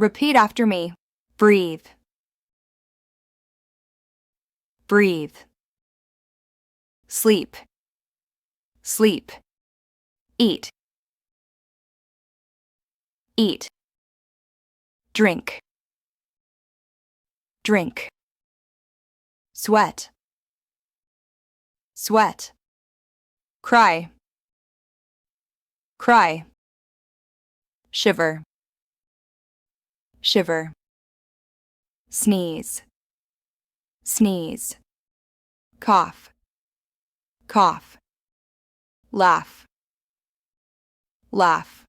Repeat after me. Breathe. Breathe. Sleep. Sleep. Eat. Eat. Drink. Drink. Sweat. Sweat. Cry. Cry. Shiver. Shiver. Sneeze. Sneeze. Cough. Cough. Laugh. Laugh.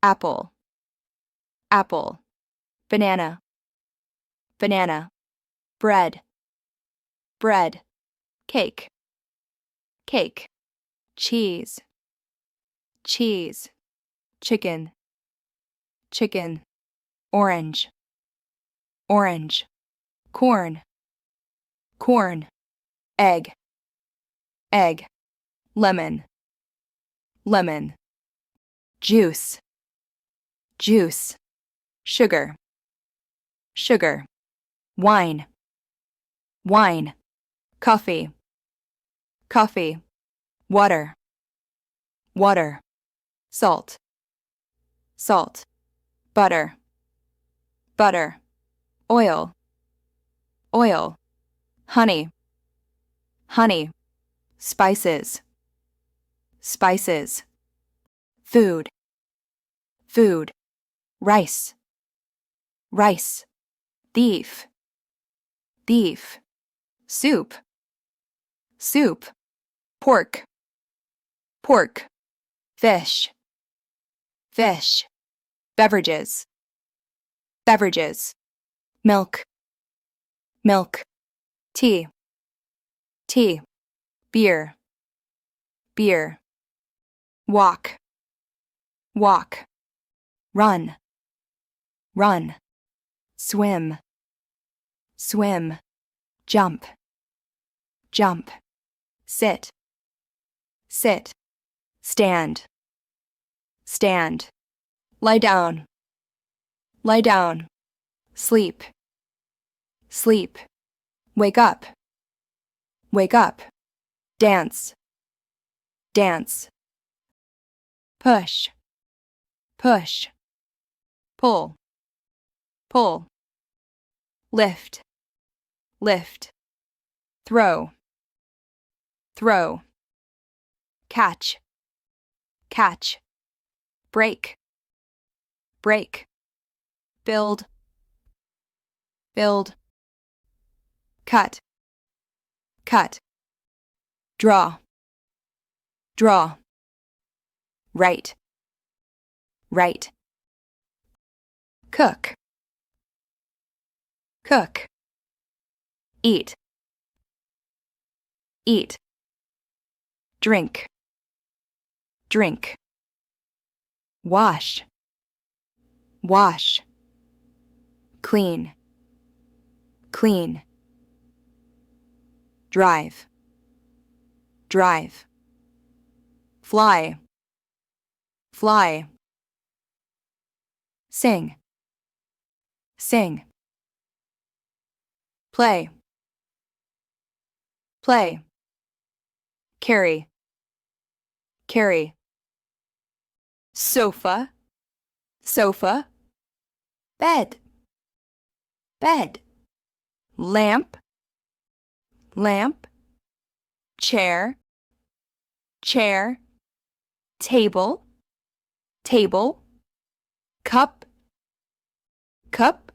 Apple. Apple. Banana. Banana. Bread. Bread. Cake. Cake. Cheese. Cheese. Chicken. Chicken. Orange. Orange. Corn. Corn. Egg. Egg. Lemon. Lemon. Juice. Juice. Sugar. Sugar. Wine. Wine. Coffee. Coffee. Water. Water. Salt. Salt. Butter. Butter. Oil. Oil. Honey. Honey. Spices. Spices. Food. Food. Rice. Rice. Thief. Thief. Soup. Soup. Pork. Pork. Fish. Fish. Beverages. Beverages. Milk. Milk. Tea. Tea. Beer. Beer. Walk. Walk. Run. Run. Swim. Swim. Jump. Jump. Sit. Sit. Stand. Stand. Lie down. Lie down. Sleep. Sleep. Wake up. Wake up. Dance. Dance. Push. Push. Pull. Pull. Lift. Lift. Throw. Throw. Catch. Catch. Break. Break. Build. Build. Cut. Cut. Draw. Draw. Write. Write. Cook. Cook. Eat. Eat. Drink. Drink. Wash. Wash. Clean. Clean. Drive. Drive. Fly. Fly. Sing. Sing. Play. Play. Carry. Carry. Sofa. Sofa. Bed. Bed. Lamp. Lamp. Chair. Chair. Table. Table. Cup. Cup.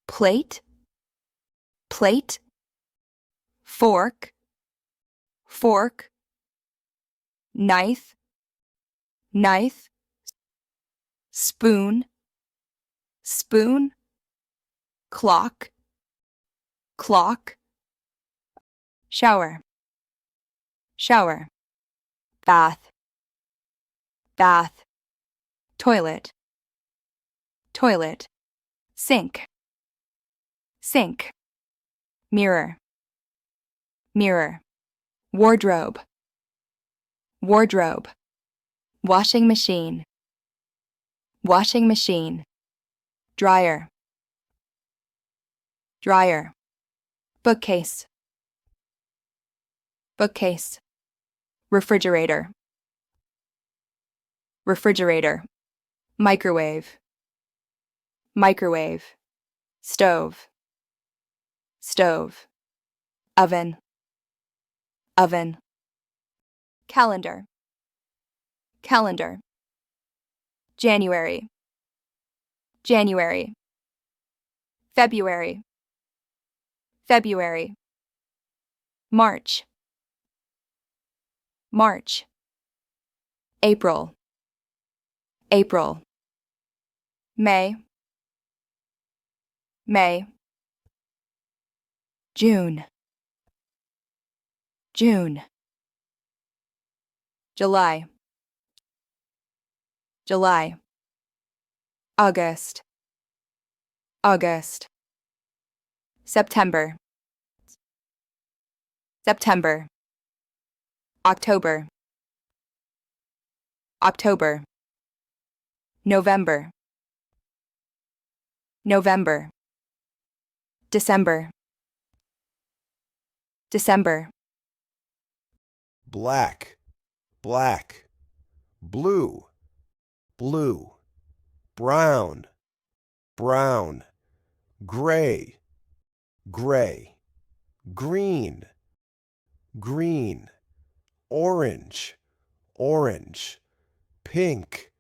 Plate. Plate. Fork. Fork. Knife. Knife. Spoon. Spoon. Clock. Clock. Shower. Shower. Bath. Bath. Toilet. Toilet. Sink. Sink. Mirror. Mirror. Wardrobe. Wardrobe. Washing machine. washing machine, dryer, dryer, bookcase, bookcase, refrigerator, refrigerator, microwave, microwave, stove, stove, oven, oven, calendar, calendar, January, January, February, February, March, March, April, April, May, May, June, June, July, July, August, August, September, September, October, October, November, November, December, December, black, black, blue, blue, brown, brown, gray, gray, green, green, orange, orange, pink,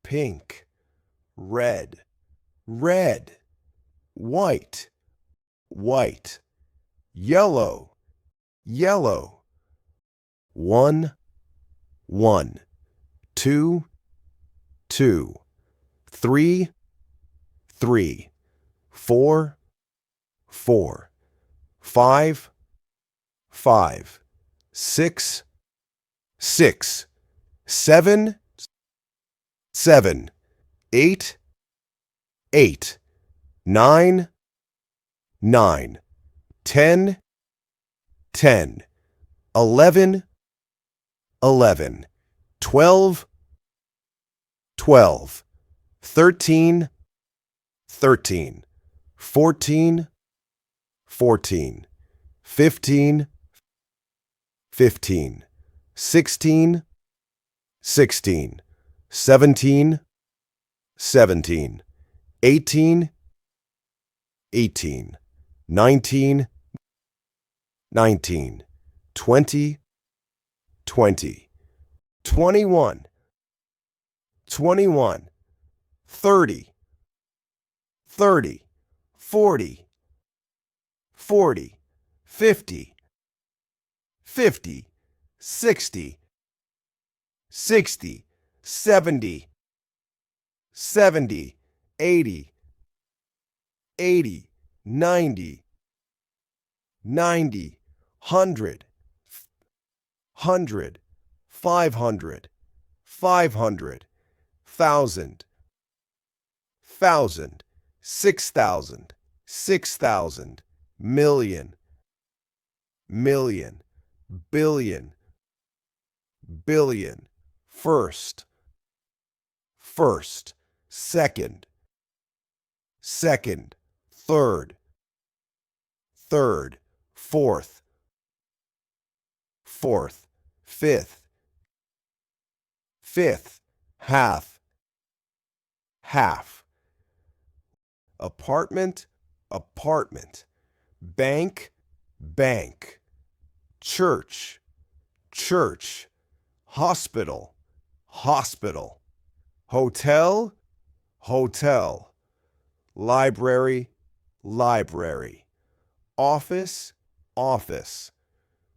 pink, red, red, white, white, yellow, yellow, one, one, two, two, three, three, four, four, five, five, six, six, seven, seven, eight, eight, nine, nine, 10, 10, 11, 11, 12, 12, 13, 13, 14, 14, 15, 15, 16, 16, 17, 17, 18, 18, 19, 19, 20, 20, 21, 21, 30, 30, 40, 40, 50, 50, 60, 60, 70, 70, 80, 80, 90, 90, 100, 100, 500, 500, 1,000, 1,000, 6,000, 6,000, million, million, billion, billion, first, first, second, second, third, third, fourth, fourth, fifth, fifth, half, half, apartment, apartment, bank, bank, church, church, hospital, hospital, hotel, hotel, library, library, office, office,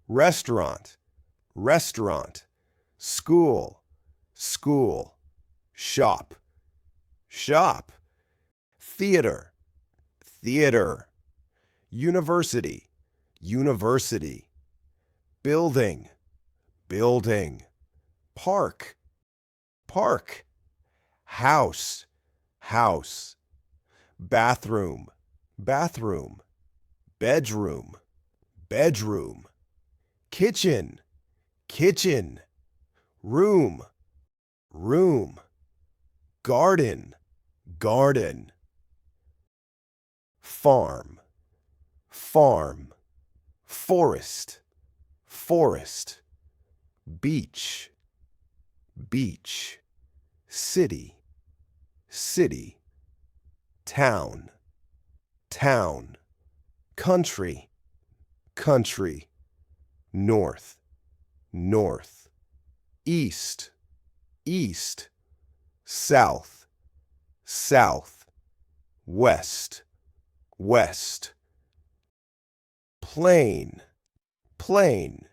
restaurant, restaurant, school, school, shop, shop, theater, theater, university, university, building, building, park, park, house, house, bathroom, bathroom, bedroom, bedroom, kitchen, kitchen, room, room, garden, garden. Farm, farm. Forest, forest. Beach, beach. City, city. Town, town. Country, country. North, north. East, east. South, south. West, west. Plane, plane.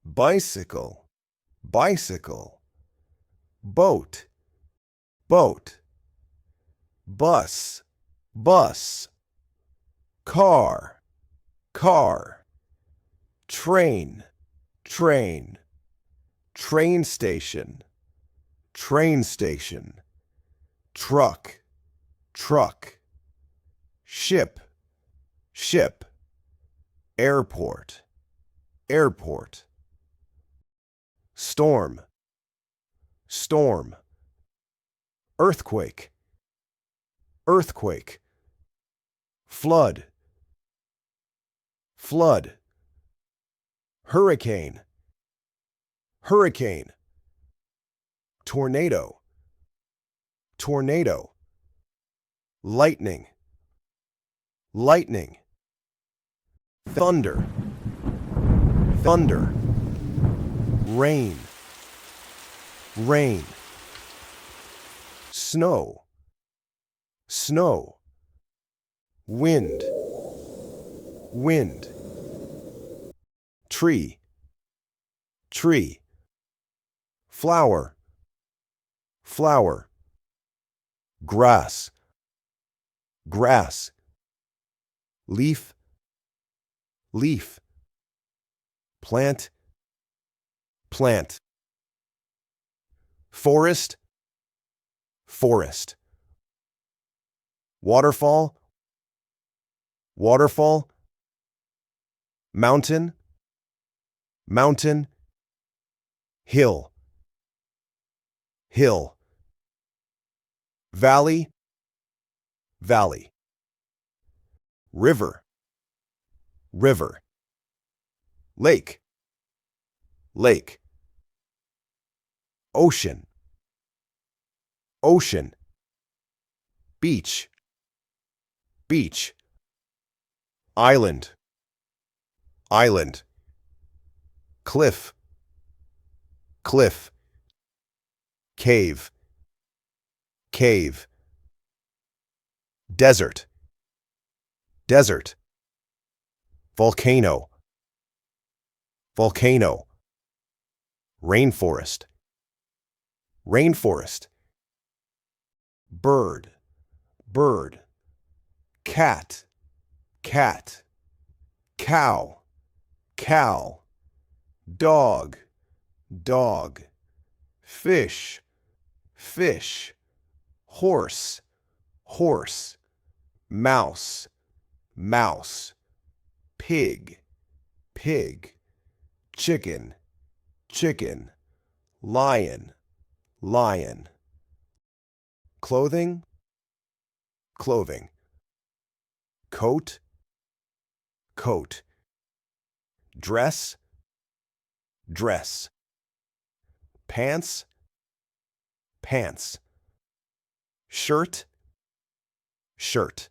Bicycle, bicycle. Boat, boat. Bus, bus. Car, car. Train, train. Train station, train station. Truck, truck. Ship, ship. Airport, airport. Storm, storm. Earthquake, earthquake. Flood, flood. Hurricane, hurricane. Tornado, tornado. Lightning, lightning. Thunder, thunder. Rain, rain. Snow, snow. Wind, wind. Tree, tree. Flower, flower. Grass, grass. Leaf, leaf. Plant, plant. Forest, forest. Waterfall, waterfall. Mountain, mountain. Hill, hill. Valley, valley. River, river. Lake, lake. Ocean, ocean. Beach, beach. Island, island. Cliff, cliff. Cave, cave. Desert, desert. Volcano, volcano. Rainforest, rainforest. Bird, bird. Cat, cat. Cow, cow. Dog, dog. Fish, fish. Horse, horse. Mouse, mouse. Pig, pig. Chicken, chicken. Lion, lion. Clothing, clothing. Coat, coat. Dress, dress. Pants, pants. Shirt, shirt.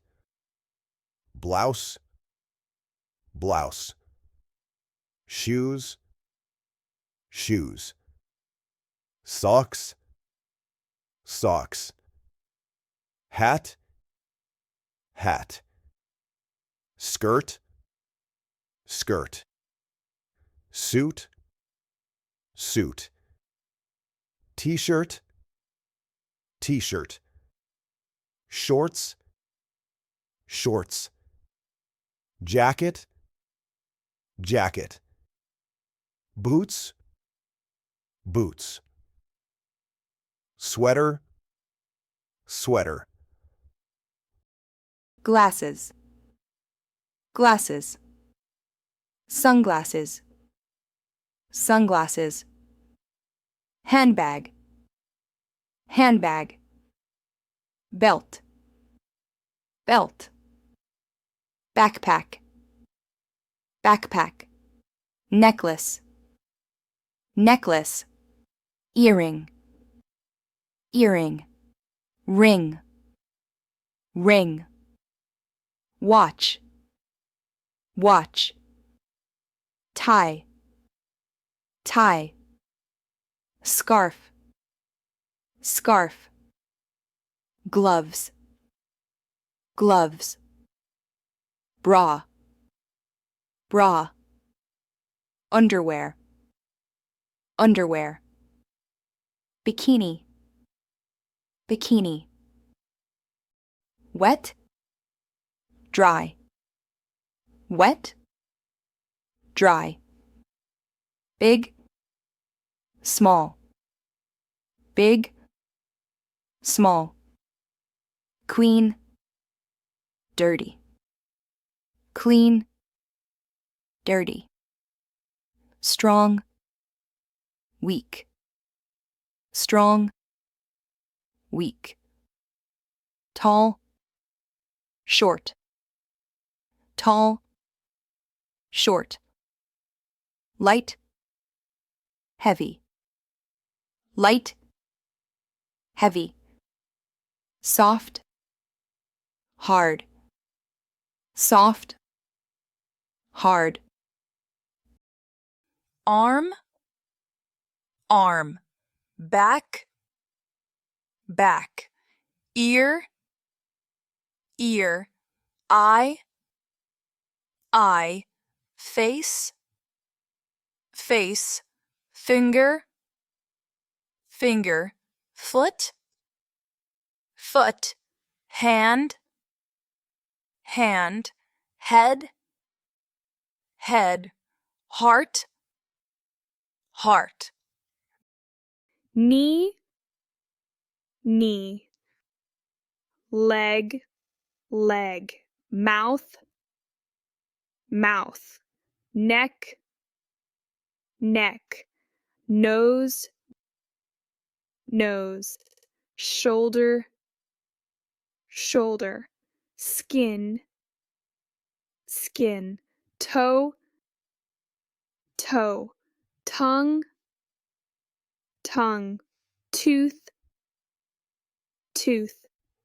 Blouse, blouse. Shoes, shoes. Socks, socks. Hat, hat. Skirt, skirt. Suit, suit. T-shirt, t-shirt. Shorts, shorts. Jacket, jacket. Boots, boots. Sweater, sweater. Glasses, glasses. Sunglasses, sunglasses. Handbag, handbag. belt, belt, backpack, backpack, necklace, necklace, earring, earring, ring, ring, watch, watch, tie, tie, scarf, scarf, gloves, gloves, bra, bra, underwear, underwear, bikini, bikini, wet, dry, wet, dry, big, small, big, small, queen, dirty, clean, dirty, strong, weak, strong, weak, tall, short, tall, short, light, heavy, light, heavy, soft, hard, soft, hard, arm, arm, back, back, ear, ear, eye, eye, face, face, finger, finger, foot, foot, hand, hand, head, head, heart, heart, knee, knee, leg, leg, mouth, mouth, neck, neck, nose, nose, shoulder, shoulder, skin, skin, toe, toe, tongue, tongue, tooth, tooth,